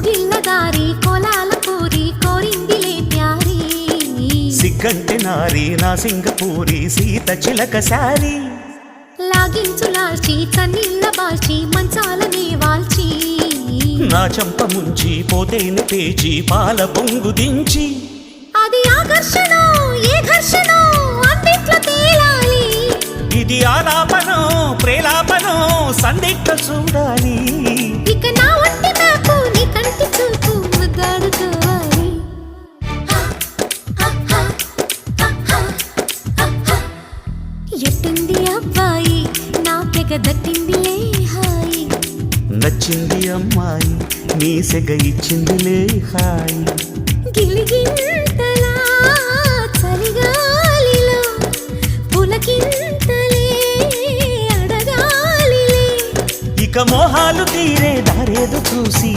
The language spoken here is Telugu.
కౌగిళ్ళ దారి కోలాల పూరి కోరిందిలే ప్యారీ సిగ్గంటి నారి నా సింగపూరి సీత చిలక సారి లాగించు లాల్చి చన్నీళ్ళ బాల్చి మంచాలనే వాల్చి నా చంప ముంచి పోతేను పేచి పాల పొంగు దించి అది ఆకర్షణ ఏ ఘర్షణ అందిట్లో తేలాలి ఇది ఆలాపనో ప్రేలాపనో సందిగ్ధ చూడాలి ఇక నా ఒంటి నాకు నీ కంటి చూపు ముద్దాడుకోవాలి ఎట్టుంది అబ్బాయి నాకెగ దట్టిందిలే హాయి నచ్చింది అమ్మాయి నీ సెగ ఇచ్చిందిలే హాయి గిలిగింతలా చలిగాలిలో పులకింతలే అడగాలిలే ఇక మోహాలు తీరే దారేదో చూసి